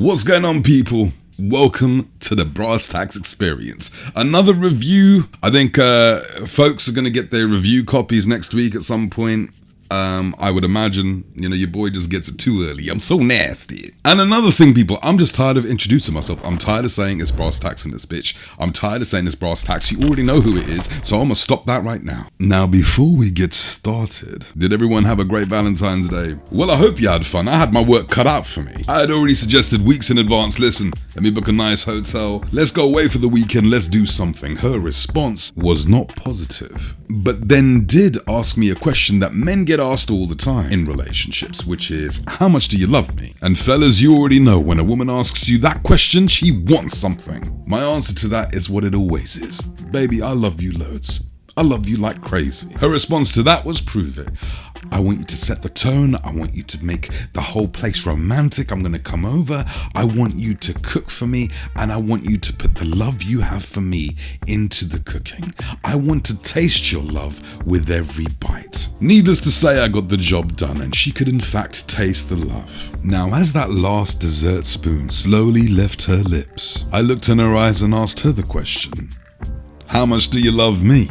What's going on, people? Welcome to the brasstax experience. Another review. I think folks are going to get their review copies next week at some point. I would imagine, your boy just gets it too early. I'm so nasty. And another thing, people, I'm just tired of introducing myself. I'm tired of saying it's brasstax in this bitch. I'm tired of saying it's brasstax. You already know who it is, so I'm gonna stop that right now. Now, before we get started, did everyone have a great Valentine's Day? Well, I hope you had fun. I had my work cut out for me. I had already suggested weeks in advance, listen, let me book a nice hotel. Let's go away for the weekend. Let's do something. Her response was not positive, but then did ask me a question that men get asked all the time in relationships, which is, how much do you love me? And fellas, you already know when a woman asks you that question, she wants something. My answer to that is what it always is. Baby, I love you loads. I love you like crazy. Her response to that was, prove it. I want you to set the tone. I want you to make the whole place romantic. I'm going to come over. I want you to cook for me, and I want you to put the love you have for me into the cooking. I want to taste your love with every bite. Needless to say, I got the job done, and she could in fact taste the love. Now, as that last dessert spoon slowly left her lips, I looked in her eyes and asked her the question, how much do you love me?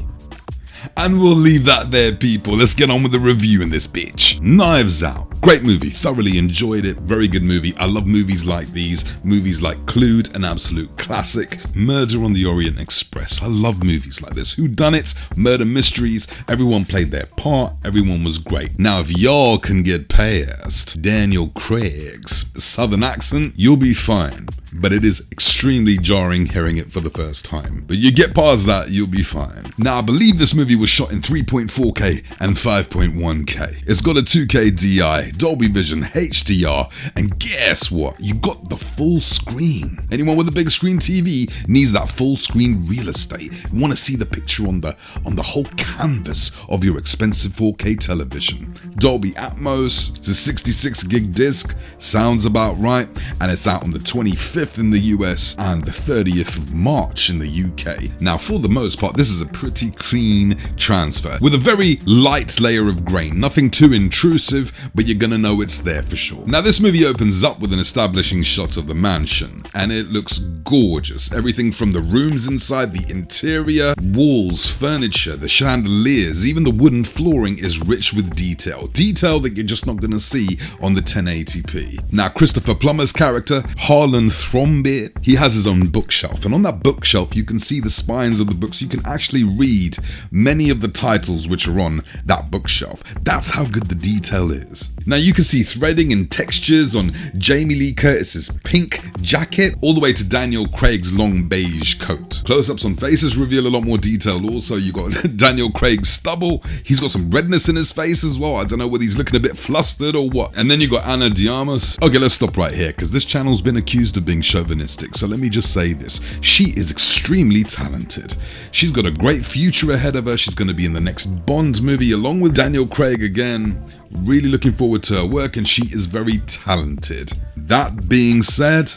And we'll leave that there, people. Let's get on with the review in this bitch. Knives Out. Great movie. Thoroughly enjoyed it. Very good movie. I love movies like these. Movies like Clued, an absolute classic. Murder on the Orient Express. I love movies like this. Whodunits, murder mysteries. Everyone played their part. Everyone was great. Now, if y'all can get past Daniel Craig's southern accent, you'll be fine. But it is extremely jarring hearing it for the first time. But you get past that, you'll be fine. Now, I believe this movie was shot in 3.4K and 5.1K. It's got a 2K DI, Dolby Vision, HDR, and guess what? You got the full screen. Anyone with a big screen TV needs that full screen real estate. You want to see the picture on the whole canvas of your expensive 4K television. Dolby Atmos, it's a 66 gig disc, sounds about right, and it's out on the 25th in the US and the 30th of March in the UK. Now, for the most part, this is a pretty clean transfer with a very light layer of grain, nothing too intrusive, but you're gonna know it's there for sure. Now, this movie opens up with an establishing shot of the mansion, and it looks gorgeous. Everything from the rooms inside, the interior, walls, furniture, the chandeliers, even the wooden flooring is rich with detail. Detail that you're just not gonna see on the 1080p. Now, Christopher Plummer's character, Harlan Thrombey, he has his own bookshelf, and on that bookshelf you can see the spines of the books. You can actually read many of the titles which are on that bookshelf. That's how good the detail is. Now, you can see threading and textures on Jamie Lee Curtis's pink jacket all the way to Daniel Craig's long beige coat. Close-ups on faces reveal a lot more detail. Also, you got Daniel Craig's stubble. He's got some redness in his face as well. I don't know whether he's looking a bit flustered or what. And then you got Ana de Armas. Okay, let's stop right here because this channel's been accused of being chauvinistic, so let me just say this. She is extremely talented. She's got a great future ahead of her. She's going to be in the next Bond movie along with Daniel Craig again. Really looking forward to her work, and she is very talented. That being said,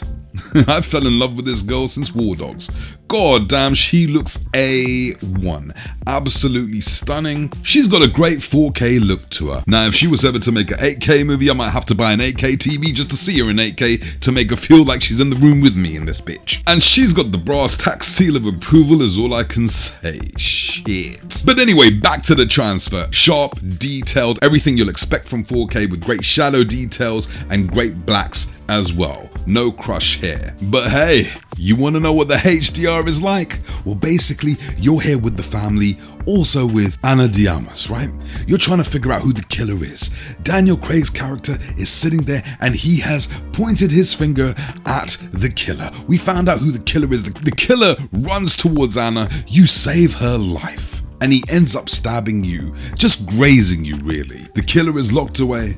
I fell in love with this girl since War Dogs. God damn, she looks A1. Absolutely stunning. She's got a great 4K look to her. Now, if she was ever to make an 8K movie, I might have to buy an 8K TV just to see her in 8K to make her feel like she's in the room with me in this bitch. And she's got the brasstax seal of approval is all I can say. Shit. But anyway, back to the transfer. Sharp, detailed, everything you'll expect from 4K with great shadow details and great blacks as well. No crush here. But hey, you want to know what the HDR is like? Well, basically, you're here with the family, also with Ana de Armas, right? You're trying to figure out who the killer is. Daniel Craig's character is sitting there and he has pointed his finger at the killer. We found out who the killer is. The killer runs towards Anna. You save her life. And he ends up stabbing you, just grazing you really. The killer is locked away.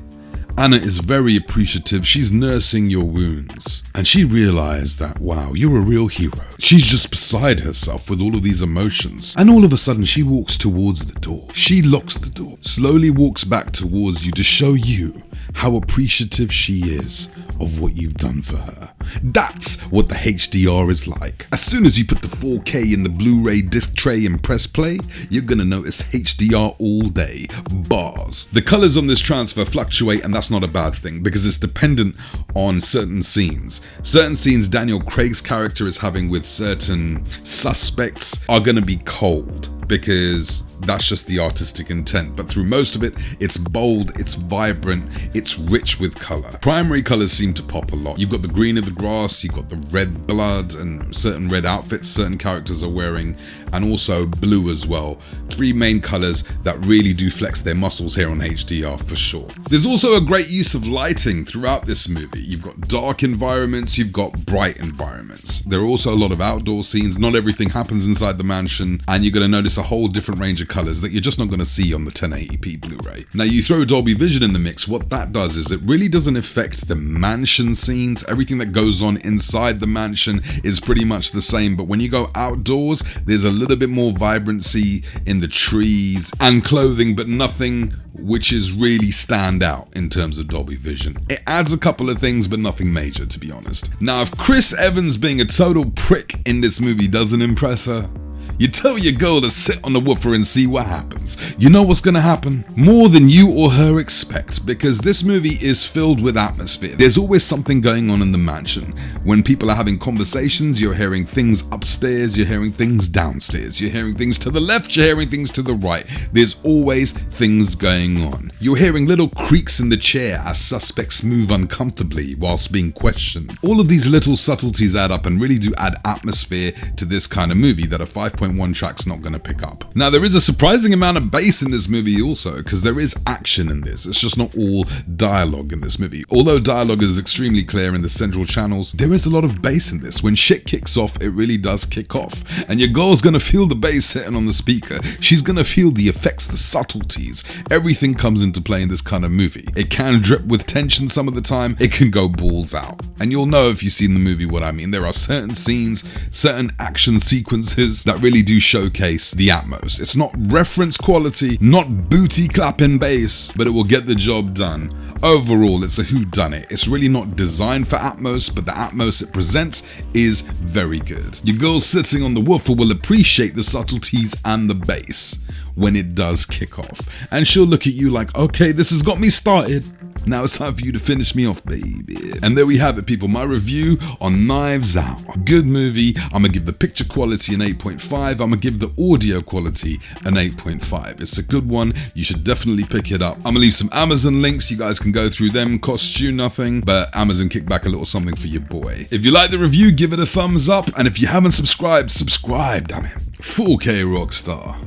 Anna is very appreciative. She's nursing your wounds. And she realized that, wow, you're a real hero. She's just beside herself with all of these emotions. And all of a sudden, she walks towards the door. She locks the door, slowly walks back towards you to show you how appreciative she is of what you've done for her. That's what the HDR is like. As soon as you put the 4K in the Bluray disc tray and press play, you're gonna notice HDR all day. Bars. The colors on this transfer fluctuate, and that's that's not a bad thing because it's dependent on certain scenes. Certain scenes Daniel Craig's character is having with certain suspects are going to be cold because that's just the artistic intent, but through most of it, it's bold, it's vibrant, it's rich with color. Primary colors seem to pop a lot. You've got the green of the grass, you've got the red blood and certain red outfits certain characters are wearing, and also blue as well. Three main colors that really do flex their muscles here on HDR for sure. There's also a great use of lighting throughout this movie. You've got dark environments, you've got bright environments. There are also a lot of outdoor scenes. Not everything happens inside the mansion, and you're going to notice a whole different range of colors that you're just not going to see on the 1080p Blu-ray. Now you throw Dolby Vision in the mix, what that does is it really doesn't affect the mansion scenes. Everything that goes on inside the mansion is pretty much the same, but when you go outdoors, there's a little bit more vibrancy in the trees and clothing, but nothing which is really stand out in terms of Dolby Vision. It adds a couple of things, but nothing major, to be honest. Now, if Chris Evans being a total prick in this movie doesn't impress her, you tell your girl to sit on the woofer and see what happens. You know what's gonna happen? More than you or her expect, because this movie is filled with atmosphere. There's always something going on in the mansion. When people are having conversations, you're hearing things upstairs, you're hearing things downstairs, you're hearing things to the left, you're hearing things to the right. There's always things going on. You're hearing little creaks in the chair as suspects move uncomfortably whilst being questioned. All of these little subtleties add up and really do add atmosphere to this kind of movie that a 5.1 track's not going to pick up. Now there is a surprising amount of bass in this movie also, because there is action in this. It's just not all dialogue in this movie. Although dialogue is extremely clear in the central channels, there is a lot of bass in this. When shit kicks off, it really does kick off. And your girl's going to feel the bass hitting on the speaker. She's going to feel the effects, the subtleties. Everything comes into play in this kind of movie. It can drip with tension some of the time. It can go balls out. And you'll know if you've seen the movie what I mean. There are certain scenes, certain action sequences that really do showcase the Atmos. It's not reference quality, not booty clapping bass, but it will get the job done. Overall, it's a whodunit. It's really not designed for Atmos, but the Atmos it presents is very good. Your girl sitting on the woofer will appreciate the subtleties and the bass when it does kick off. And she'll look at you like, okay, this has got me started. Now it's time for you to finish me off, baby. And there we have it, people. My review on Knives Out. Good movie. I'm gonna give the picture quality an 8.5. I'm gonna give the audio quality an 8.5. It's a good one. You should definitely pick it up. I'm gonna leave some Amazon links. You guys can go through them. Costs you nothing, but Amazon kick back a little something for your boy. If you like the review, give it a thumbs up. And if you haven't subscribed, subscribe, damn it. 4K Rockstar.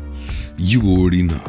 You already know.